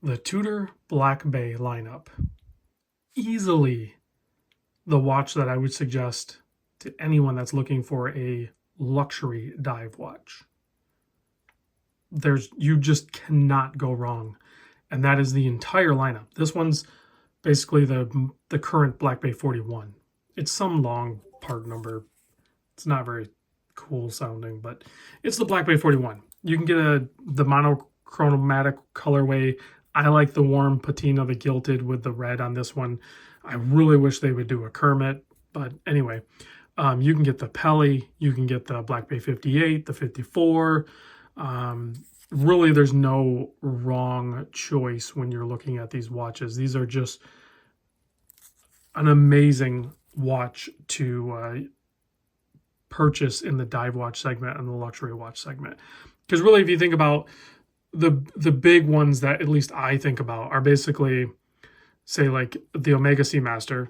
The Tudor Black Bay lineup. Easily the watch that I would suggest to anyone that's looking for a luxury dive watch. You just cannot go wrong. And that is the entire lineup. This one's basically the current Black Bay 41. It's some long part number. It's not very cool sounding, but it's the Black Bay 41. You can get the monochromatic colorway. I like the warm patina, the gilded with the red on this one. I really wish they would do a Kermit, but anyway, you can get the Pelly, you can get the Black Bay 58, the 54. Really, there's no wrong choice when you're looking at these watches. These are just an amazing watch to purchase in the dive watch segment and the luxury watch segment. Because really, if you think about the big ones that at least I think about are basically, say, like the Omega Seamaster.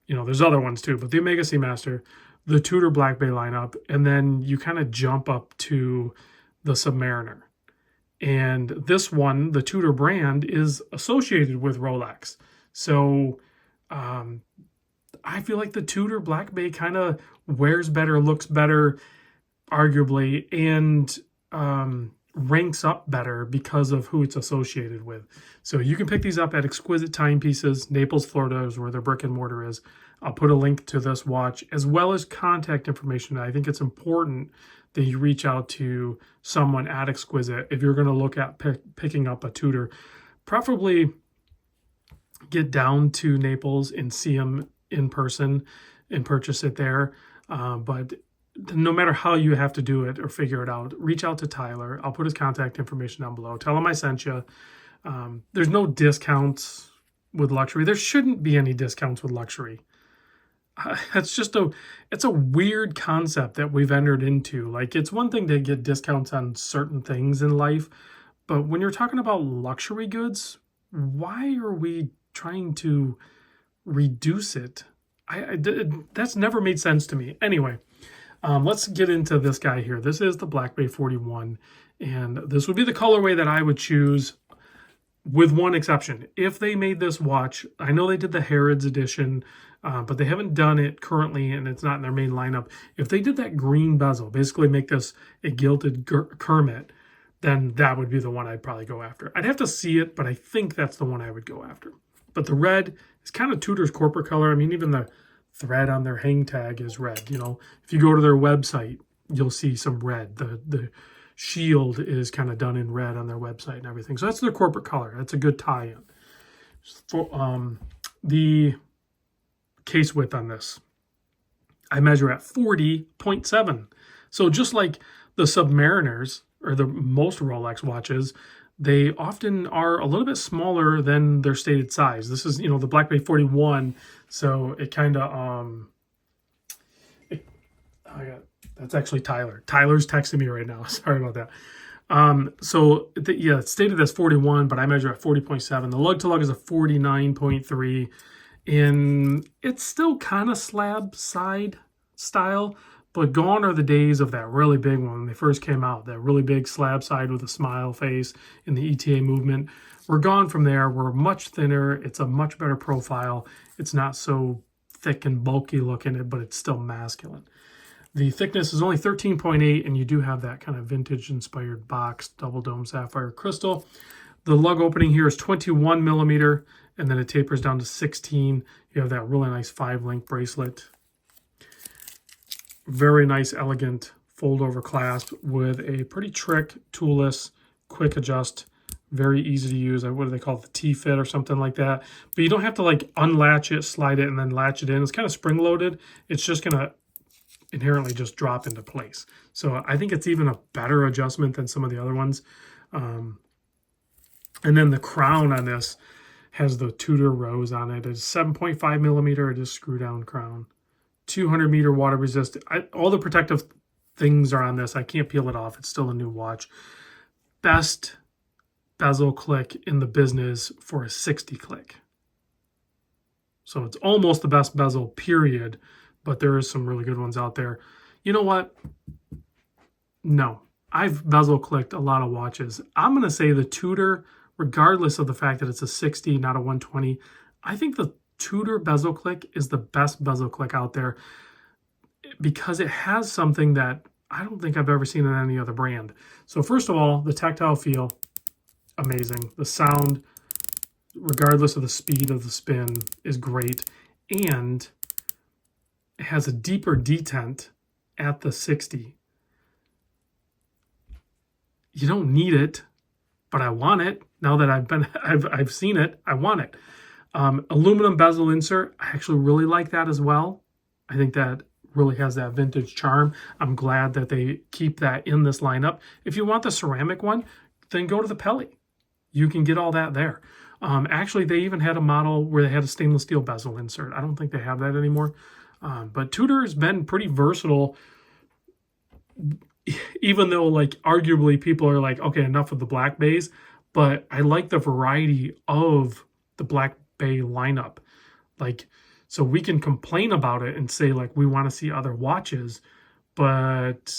You know, there's other ones too, but the Omega Seamaster, the Tudor Black Bay lineup, and then you kind of jump up to the Submariner. And this one, the Tudor brand, is associated with Rolex. So I feel like the Tudor Black Bay kind of wears better, looks better, arguably, and ranks up better because of who it's associated with. So you can pick these up at Exquisite Timepieces. Naples, Florida is where their brick and mortar is. I'll put a link to this watch as well as contact information. I think it's important that you reach out to someone at Exquisite if you're going to look at picking up a Tudor. Preferably get down to Naples and see them in person and purchase it there. But no matter how you have to do it or figure it out, reach out to Tyler. I'll put his contact information down below. Tell him I sent you. There's no discounts with luxury. There shouldn't be any discounts with luxury. It's a weird concept that we've entered into. Like, it's one thing to get discounts on certain things in life, but when you're talking about luxury goods, why are we trying to reduce it? That's never made sense to me. Anyway, let's get into this guy here. This is the Black Bay 41, and this would be the colorway that I would choose, with one exception. If they made this watch, I know they did the Harrods edition, but they haven't done it currently, and it's not in their main lineup. If they did that green bezel, basically make this a gilded Kermit, then that would be the one I'd probably go after. I'd have to see it, but I think that's the one I would go after. But the red is kind of Tudor's corporate color. I mean, even the thread on their hang tag is red. You know, if you go to their website, you'll see some red. The shield is kind of done in red on their website and everything. So that's their corporate color. That's a good tie-in. For the case width on this, I measure at 40.7. So just like the Submariners, or the most Rolex watches, they often are a little bit smaller than their stated size. This is, you know, the Black Bay 41, so it kind of, that's actually Tyler. Tyler's texting me right now. Sorry about that. Yeah, it's stated as 41, but I measure at 40.7. The lug to lug is a 49.3, and it's still kind of slab side style, but gone are the days of that really big one when they first came out, that really big slab side with a smile face in the ETA movement. We're gone from there. We're much thinner. It's a much better profile. It's not so thick and bulky looking, but it's still masculine. The thickness is only 13.8, and you do have that kind of vintage-inspired box, double dome sapphire crystal. The lug opening here is 21 millimeter, and then it tapers down to 16. You have that really nice 5-link bracelet. Very nice, elegant fold-over clasp with a pretty trick, toolless, quick adjust, very easy to use. What do they call it? The T-fit or something like that. But you don't have to like unlatch it, slide it, and then latch it in. It's kind of spring-loaded. It's just going to inherently just drop into place. So I think it's even a better adjustment than some of the other ones. And then the crown on this has the Tudor rose on it. It's 7.5 millimeter. It is screw-down crown. 200-meter water resistant. All the protective things are on this. I can't peel it off. It's still a new watch. Best bezel click in the business for a 60 click. So it's almost the best bezel, period. But there is some really good ones out there. You know what? No. I've bezel clicked a lot of watches. I'm going to say the Tudor regardless of the fact that it's a 60, not a 120. I think the Tudor bezel click is the best bezel click out there because it has something that I don't think I've ever seen in any other brand. So first of all, the tactile feel, amazing. The sound, regardless of the speed of the spin, is great. And it has a deeper detent at the 60. You don't need it, but I want it. Now that I've seen it, I want it. Aluminum bezel insert, I actually really like that as well. I think that really has that vintage charm. I'm glad that they keep that in this lineup. If you want the ceramic one, then go to the Pelly. You can get all that there. Actually, they even had a model where they had a stainless steel bezel insert. I don't think they have that anymore. But Tudor has been pretty versatile, even though, like, arguably people are like, okay, enough of the black bays. But I like the variety of the black bay lineup. Like, so we can complain about it and say, like, we want to see other watches. But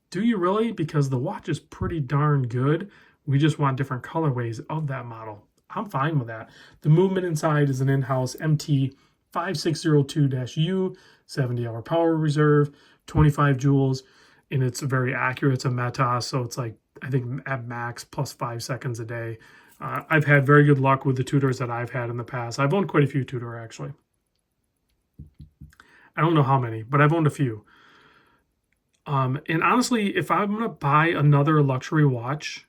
do you really? Because the watch is pretty darn good. We just want different colorways of that model. I'm fine with that. The movement inside is an in-house MT5602-U, 70-hour power reserve, 25 joules, and it's very accurate. It's a Metas, so it's like, I think at max plus 5 seconds a day. I've had very good luck with the Tudors that I've had in the past. I've owned quite a few Tudor, actually. I don't know how many, but I've owned a few. And honestly, if I'm going to buy another luxury watch,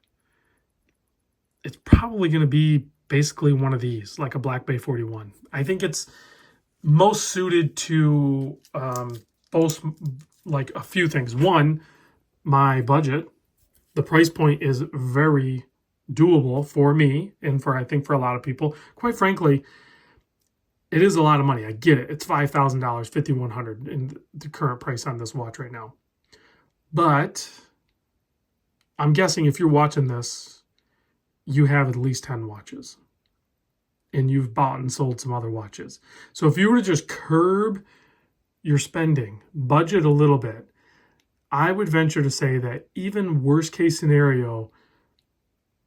it's probably going to be basically one of these, like a Black Bay 41. I think it's most suited to both, like, a few things. One, my budget. The price point is very doable for me and for, I think, for a lot of people. Quite frankly, it is a lot of money. I get it. It's $5,000, $5,100 in the current price on this watch right now. But I'm guessing if you're watching this, you have at least 10 watches. And you've bought and sold some other watches. So if you were to just curb your spending, budget a little bit, I would venture to say that even worst case scenario,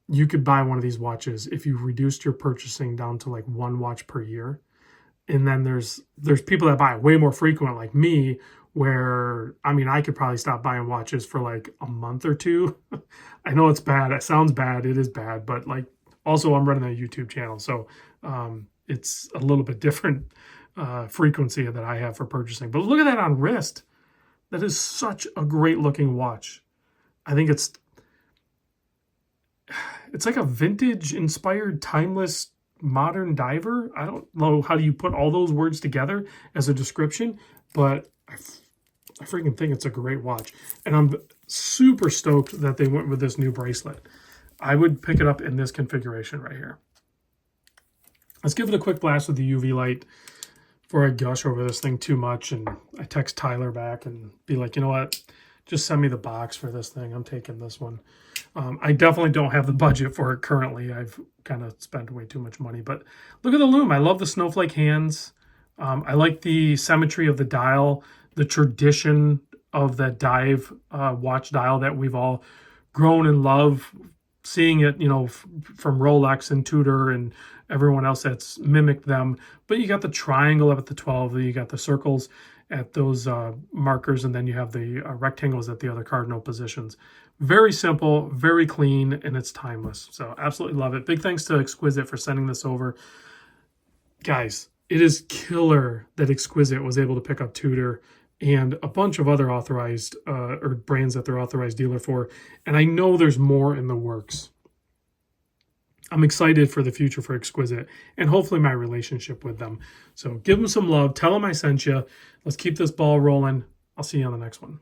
you could buy one of these watches if you reduced your purchasing down to like one watch per year. And then there's people that buy it way more frequent, like me, where, I mean, I could probably stop buying watches for like a month or two. I know it's bad. It sounds bad. It is bad. But, like, also I'm running a YouTube channel. So it's a little bit different frequency that I have for purchasing. But look at that on wrist. That is such a great looking watch. I think it's like a vintage inspired, timeless, modern diver. I don't know how you put all those words together as a description, but I freaking think it's a great watch. And I'm super stoked that they went with this new bracelet. I would pick it up in this configuration right here. Let's give it a quick blast with the UV light before I gush over this thing too much and I text Tyler back and be like, you know what? Just send me the box for this thing. I'm taking this one. I definitely don't have the budget for it currently. I've kind of spent way too much money. But look at the lume. I love the snowflake hands. I like the symmetry of the dial, the tradition of that dive watch dial that we've all grown and love. Seeing it, you know, from Rolex and Tudor and everyone else that's mimicked them. But you got the triangle up at the 12. You got the circles at those markers, and then you have the rectangles at the other cardinal positions. Very simple, very clean, and it's timeless. So absolutely love it. Big thanks to Exquisite for sending this over. Guys, it is killer that Exquisite was able to pick up Tudor and a bunch of other authorized or brands that they're authorized dealer for. And I know there's more in the works. I'm excited for the future for Exquisite and hopefully my relationship with them. So give them some love. Tell them I sent you. Let's keep this ball rolling. I'll see you on the next one.